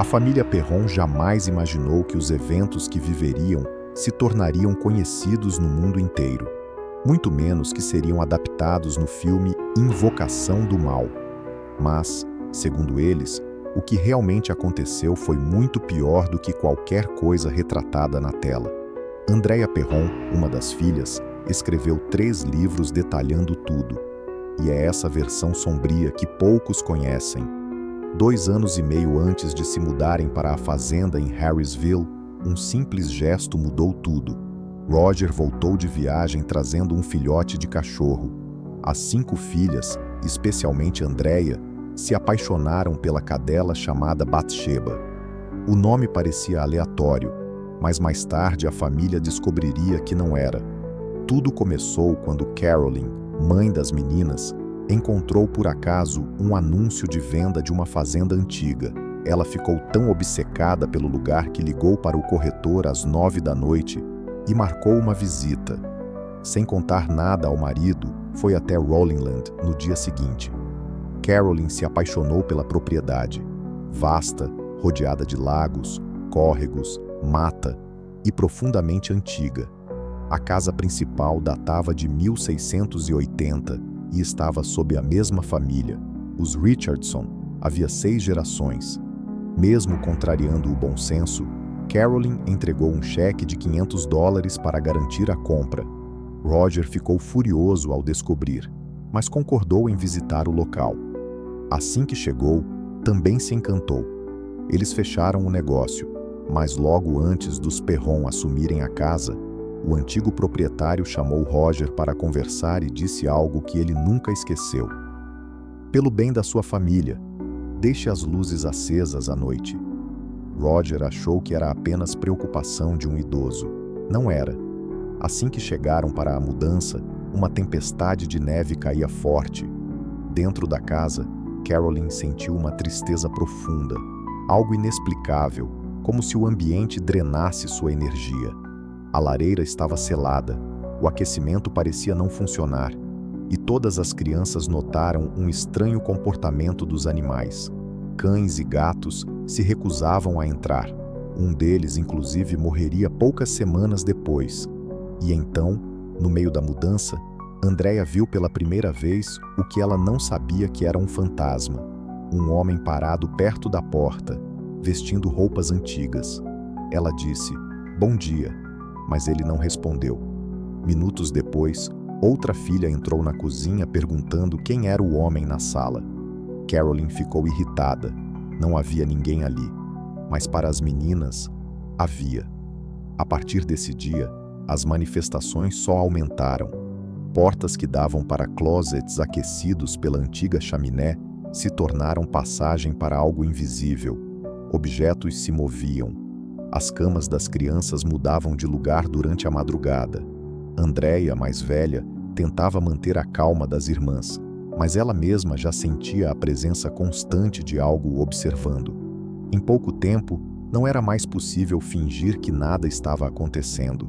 A família Perron jamais imaginou que os eventos que viveriam se tornariam conhecidos no mundo inteiro, muito menos que seriam adaptados no filme Invocação do Mal. Mas, segundo eles, o que realmente aconteceu foi muito pior do que qualquer coisa retratada na tela. Andrea Perron, uma das filhas, escreveu 3 livros detalhando tudo. E é essa versão sombria que poucos conhecem. 2 anos e meio antes de se mudarem para a fazenda em Harrisville, um simples gesto mudou tudo. Roger voltou de viagem trazendo um filhote de cachorro. As 5 filhas, especialmente Andrea, se apaixonaram pela cadela chamada Bathsheba. O nome parecia aleatório, mas mais tarde a família descobriria que não era. Tudo começou quando Carolyn, mãe das meninas, encontrou por acaso um anúncio de venda de uma fazenda antiga. Ela ficou tão obcecada pelo lugar que ligou para o corretor às 9 da noite e marcou uma visita. Sem contar nada ao marido, foi até Rollingland no dia seguinte. Carolyn se apaixonou pela propriedade, vasta, rodeada de lagos, córregos, mata e profundamente antiga. A casa principal datava de 1680 e estava sob a mesma família, os Richardson, havia 6 gerações. Mesmo contrariando o bom senso, Carolyn entregou um cheque de $500 para garantir a compra. Roger ficou furioso ao descobrir, mas concordou em visitar o local. Assim que chegou, também se encantou. Eles fecharam o negócio, mas logo antes dos Perron assumirem a casa, o antigo proprietário chamou Roger para conversar e disse algo que ele nunca esqueceu. Pelo bem da sua família, deixe as luzes acesas à noite. Roger achou que era apenas preocupação de um idoso. Não era. Assim que chegaram para a mudança, uma tempestade de neve caía forte. Dentro da casa, Carolyn sentiu uma tristeza profunda, algo inexplicável, como se o ambiente drenasse sua energia. A lareira estava selada, o aquecimento parecia não funcionar, e todas as crianças notaram um estranho comportamento dos animais. Cães e gatos se recusavam a entrar. Um deles, inclusive, morreria poucas semanas depois. E então, no meio da mudança, Andrea viu pela primeira vez o que ela não sabia que era um fantasma. Um homem parado perto da porta, vestindo roupas antigas. Ela disse, "Bom dia", mas ele não respondeu. Minutos depois, outra filha entrou na cozinha perguntando quem era o homem na sala. Carolyn ficou irritada. Não havia ninguém ali. Mas para as meninas, havia. A partir desse dia, as manifestações só aumentaram. Portas que davam para closets aquecidos pela antiga chaminé se tornaram passagem para algo invisível. Objetos se moviam. As camas das crianças mudavam de lugar durante a madrugada. Andrea, mais velha, tentava manter a calma das irmãs, mas ela mesma já sentia a presença constante de algo observando. Em pouco tempo, não era mais possível fingir que nada estava acontecendo.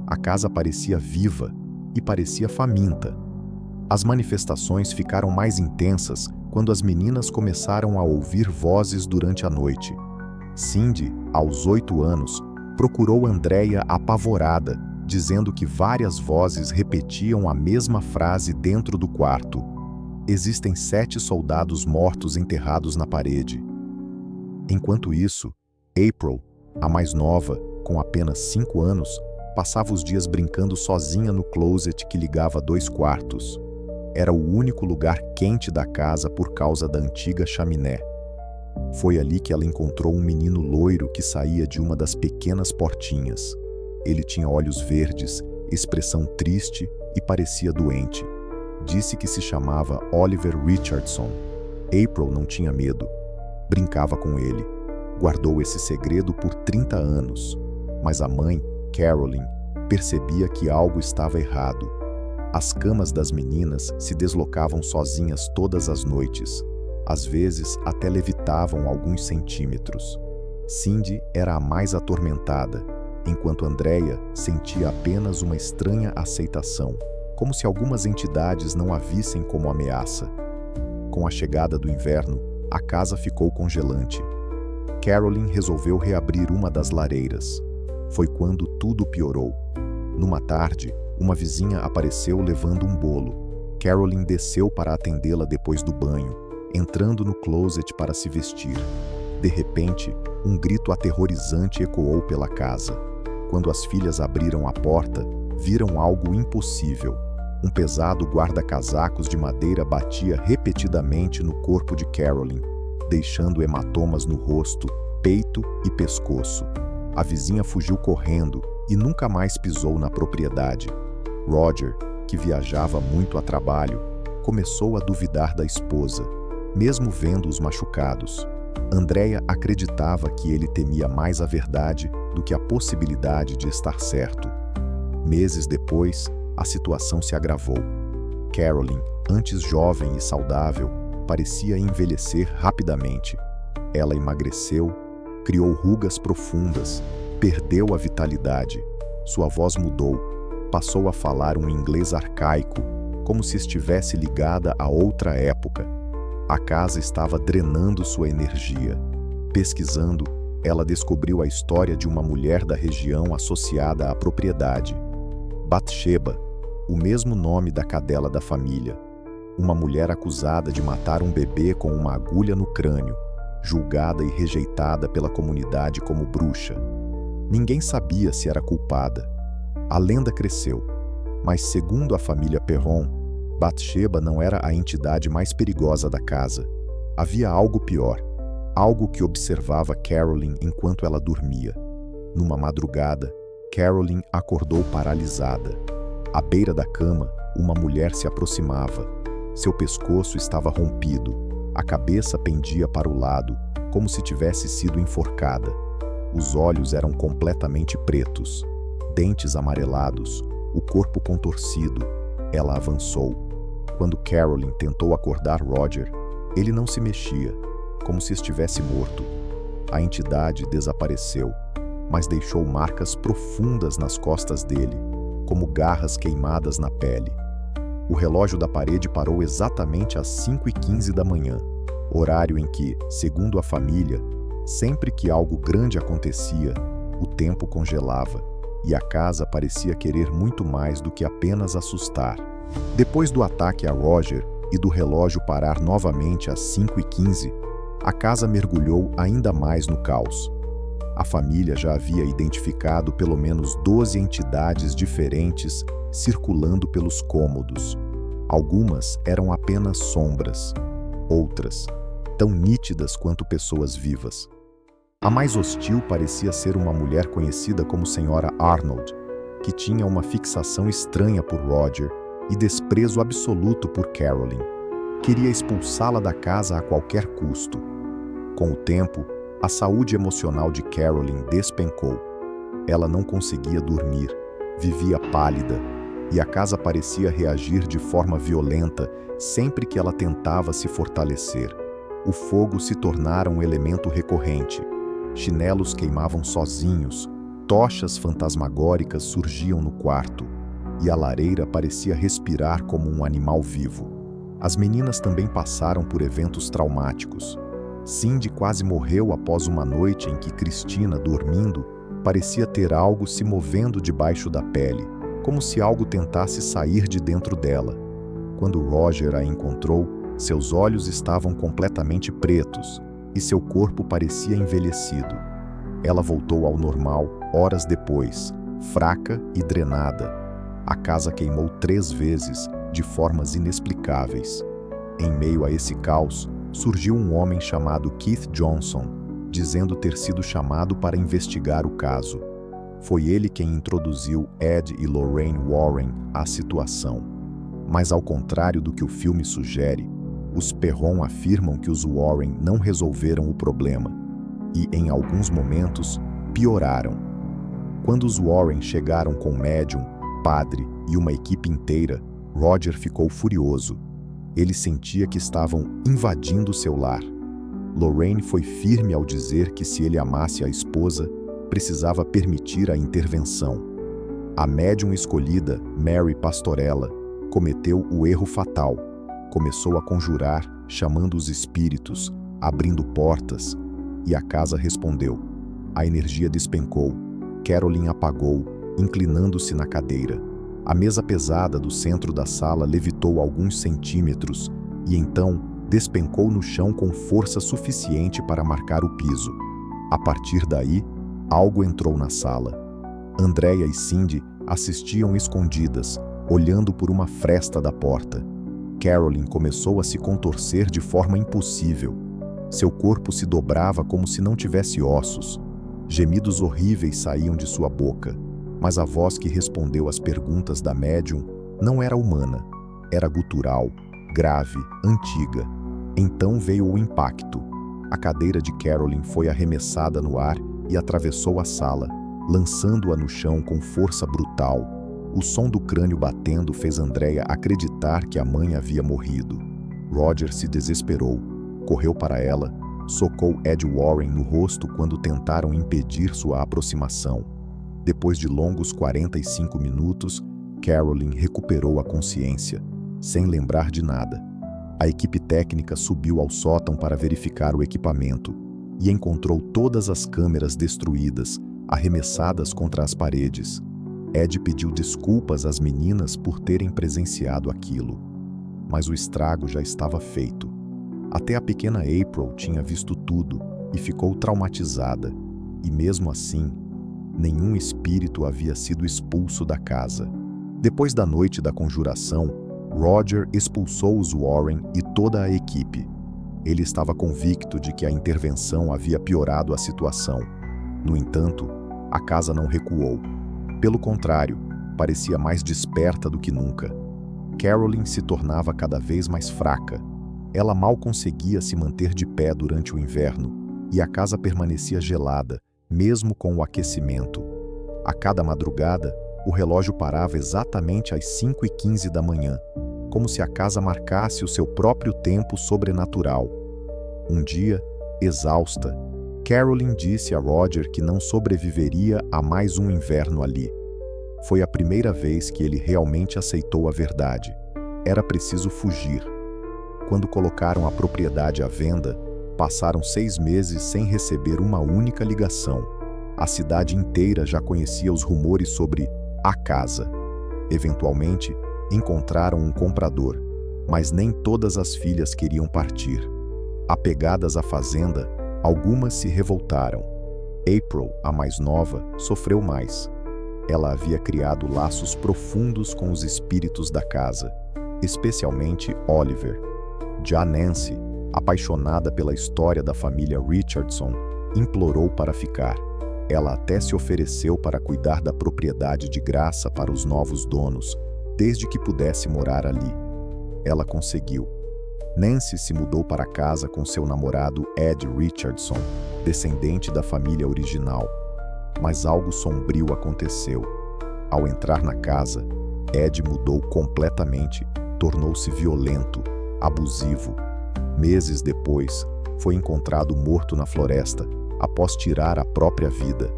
A casa parecia viva e parecia faminta. As manifestações ficaram mais intensas quando as meninas começaram a ouvir vozes durante a noite. Cindy, aos 8 anos, procurou Andrea apavorada, dizendo que várias vozes repetiam a mesma frase dentro do quarto. Existem 7 soldados mortos enterrados na parede. Enquanto isso, April, a mais nova, com apenas 5 anos, passava os dias brincando sozinha no closet que ligava 2 quartos. Era o único lugar quente da casa por causa da antiga chaminé. Foi ali que ela encontrou um menino loiro que saía de uma das pequenas portinhas. Ele tinha olhos verdes, expressão triste e parecia doente. Disse que se chamava Oliver Richardson. April não tinha medo. Brincava com ele. Guardou esse segredo por 30 anos. Mas a mãe, Carolyn, percebia que algo estava errado. As camas das meninas se deslocavam sozinhas todas as noites. Às vezes, até levitavam alguns centímetros. Cindy era a mais atormentada, enquanto Andrea sentia apenas uma estranha aceitação, como se algumas entidades não a vissem como ameaça. Com a chegada do inverno, a casa ficou congelante. Carolyn resolveu reabrir uma das lareiras. Foi quando tudo piorou. Numa tarde, uma vizinha apareceu levando um bolo. Carolyn desceu para atendê-la depois do banho, entrando no closet para se vestir. De repente, um grito aterrorizante ecoou pela casa. Quando as filhas abriram a porta, viram algo impossível. Um pesado guarda-casacos de madeira batia repetidamente no corpo de Carolyn, deixando hematomas no rosto, peito e pescoço. A vizinha fugiu correndo e nunca mais pisou na propriedade. Roger, que viajava muito a trabalho, começou a duvidar da esposa, mesmo vendo os machucados. Andrea acreditava que ele temia mais a verdade do que a possibilidade de estar certo. Meses depois, a situação se agravou. Carolyn, antes jovem e saudável, parecia envelhecer rapidamente. Ela emagreceu, criou rugas profundas, perdeu a vitalidade. Sua voz mudou, passou a falar um inglês arcaico, como se estivesse ligada a outra época. A casa estava drenando sua energia. Pesquisando, ela descobriu a história de uma mulher da região associada à propriedade. Bathsheba, o mesmo nome da cadela da família. Uma mulher acusada de matar um bebê com uma agulha no crânio, julgada e rejeitada pela comunidade como bruxa. Ninguém sabia se era culpada. A lenda cresceu, mas segundo a família Perron, Bathsheba não era a entidade mais perigosa da casa. Havia algo pior, algo que observava Carolyn enquanto ela dormia. Numa madrugada, Carolyn acordou paralisada. À beira da cama, uma mulher se aproximava. Seu pescoço estava rompido, a cabeça pendia para o lado, como se tivesse sido enforcada. Os olhos eram completamente pretos, dentes amarelados, o corpo contorcido. Ela avançou. Quando Carolyn tentou acordar Roger, ele não se mexia, como se estivesse morto. A entidade desapareceu, mas deixou marcas profundas nas costas dele, como garras queimadas na pele. O relógio da parede parou exatamente às 5h15 da manhã, horário em que, segundo a família, sempre que algo grande acontecia, o tempo congelava e a casa parecia querer muito mais do que apenas assustar. Depois do ataque a Roger e do relógio parar novamente às 5h15, a casa mergulhou ainda mais no caos. A família já havia identificado pelo menos 12 entidades diferentes circulando pelos cômodos. Algumas eram apenas sombras, outras, tão nítidas quanto pessoas vivas. A mais hostil parecia ser uma mulher conhecida como Senhora Arnold, que tinha uma fixação estranha por Roger e desprezo absoluto por Carolyn. Queria expulsá-la da casa a qualquer custo. Com o tempo, a saúde emocional de Carolyn despencou. Ela não conseguia dormir, vivia pálida, e a casa parecia reagir de forma violenta sempre que ela tentava se fortalecer. O fogo se tornara um elemento recorrente. Chinelos queimavam sozinhos, tochas fantasmagóricas surgiam no quarto, e a lareira parecia respirar como um animal vivo. As meninas também passaram por eventos traumáticos. Cindy quase morreu após uma noite em que Cristina, dormindo, parecia ter algo se movendo debaixo da pele, como se algo tentasse sair de dentro dela. Quando Roger a encontrou, seus olhos estavam completamente pretos e seu corpo parecia envelhecido. Ela voltou ao normal horas depois, fraca e drenada. A casa queimou 3 vezes, de formas inexplicáveis. Em meio a esse caos, surgiu um homem chamado Keith Johnson, dizendo ter sido chamado para investigar o caso. Foi ele quem introduziu Ed e Lorraine Warren à situação. Mas ao contrário do que o filme sugere, os Perron afirmam que os Warren não resolveram o problema e, em alguns momentos, pioraram. Quando os Warren chegaram com médium, padre e uma equipe inteira, Roger ficou furioso. Ele sentia que estavam invadindo seu lar. Lorraine foi firme ao dizer que se ele amasse a esposa, precisava permitir a intervenção. A médium escolhida, Mary Pastorella, cometeu o erro fatal. Começou a conjurar, chamando os espíritos, abrindo portas. e a casa respondeu. A energia despencou. Carolyn apagou, inclinando-se na cadeira. A mesa pesada do centro da sala levitou alguns centímetros e então despencou no chão com força suficiente para marcar o piso. A partir daí, algo entrou na sala. Andrea e Cindy assistiam escondidas, olhando por uma fresta da porta. Carolyn começou a se contorcer de forma impossível. Seu corpo se dobrava como se não tivesse ossos. Gemidos horríveis saíam de sua boca, mas a voz que respondeu às perguntas da médium não era humana, era gutural, grave, antiga. Então veio o impacto. A cadeira de Carolyn foi arremessada no ar e atravessou a sala, lançando-a no chão com força brutal. O som do crânio batendo fez Andrea acreditar que a mãe havia morrido. Roger se desesperou, correu para ela, socou Ed Warren no rosto quando tentaram impedir sua aproximação. Depois de longos 45 minutos, Carolyn recuperou a consciência, sem lembrar de nada. A equipe técnica subiu ao sótão para verificar o equipamento e encontrou todas as câmeras destruídas, arremessadas contra as paredes. Ed pediu desculpas às meninas por terem presenciado aquilo, mas o estrago já estava feito. Até a pequena April tinha visto tudo e ficou traumatizada, e mesmo assim, nenhum espírito havia sido expulso da casa. Depois da noite da conjuração, Roger expulsou os Warren e toda a equipe. Ele estava convicto de que a intervenção havia piorado a situação. No entanto, a casa não recuou. Pelo contrário, parecia mais desperta do que nunca. Carolyn se tornava cada vez mais fraca. Ela mal conseguia se manter de pé durante o inverno, e a casa permanecia gelada, mesmo com o aquecimento. A cada madrugada, o relógio parava exatamente às 5h15 da manhã, como se a casa marcasse o seu próprio tempo sobrenatural. Um dia, exausta, Carolyn disse a Roger que não sobreviveria a mais um inverno ali. Foi a primeira vez que ele realmente aceitou a verdade. Era preciso fugir. Quando colocaram a propriedade à venda, passaram 6 meses sem receber uma única ligação. A cidade inteira já conhecia os rumores sobre a casa. Eventualmente, encontraram um comprador, mas nem todas as filhas queriam partir. Apegadas à fazenda, algumas se revoltaram. April, a mais nova, sofreu mais. Ela havia criado laços profundos com os espíritos da casa, especialmente Oliver. Já Nancy, apaixonada pela história da família Richardson, implorou para ficar. Ela até se ofereceu para cuidar da propriedade de graça para os novos donos, desde que pudesse morar ali. Ela conseguiu. Nancy se mudou para casa com seu namorado Ed Richardson, descendente da família original. Mas algo sombrio aconteceu. Ao entrar na casa, Ed mudou completamente, tornou-se violento, abusivo. Meses depois, foi encontrado morto na floresta, após tirar a própria vida.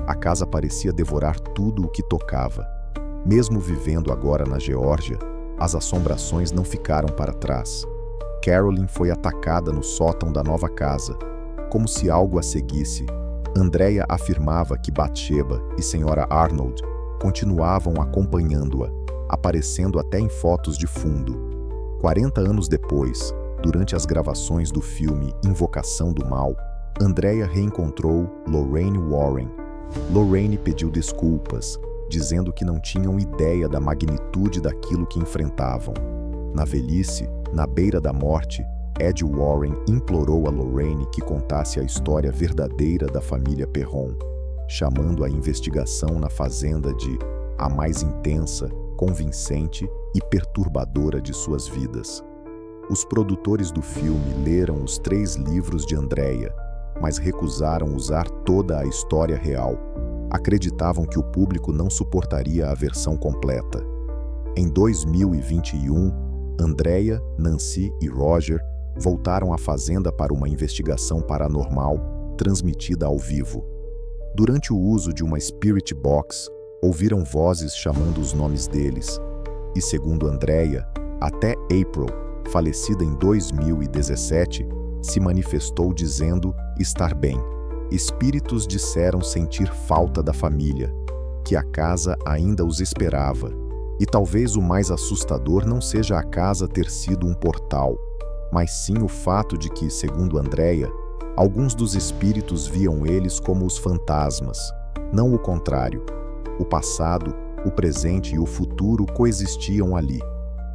A casa parecia devorar tudo o que tocava. Mesmo vivendo agora na Geórgia, as assombrações não ficaram para trás. Carolyn foi atacada no sótão da nova casa, como se algo a seguisse. Andrea afirmava que Bathsheba e Sra. Arnold continuavam acompanhando-a, aparecendo até em fotos de fundo. 40 anos depois, durante as gravações do filme Invocação do Mal, Andrea reencontrou Lorraine Warren. Lorraine pediu desculpas, dizendo que não tinham ideia da magnitude daquilo que enfrentavam. Na velhice, na beira da morte, Ed Warren implorou a Lorraine que contasse a história verdadeira da família Perron, chamando a investigação na fazenda de a mais intensa, convincente e perturbadora de suas vidas. Os produtores do filme leram os 3 livros de Andrea, mas recusaram usar toda a história real. Acreditavam que o público não suportaria a versão completa. Em 2021, Andrea, Nancy e Roger voltaram à fazenda para uma investigação paranormal transmitida ao vivo. Durante o uso de uma Spirit Box, ouviram vozes chamando os nomes deles. E segundo Andrea, até April, falecida em 2017, se manifestou dizendo estar bem. Espíritos disseram sentir falta da família, que a casa ainda os esperava. E talvez o mais assustador não seja a casa ter sido um portal, mas sim o fato de que, segundo Andrea, alguns dos espíritos viam eles como os fantasmas, não o contrário. O passado, o presente e o futuro coexistiam ali,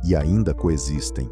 e ainda coexistem.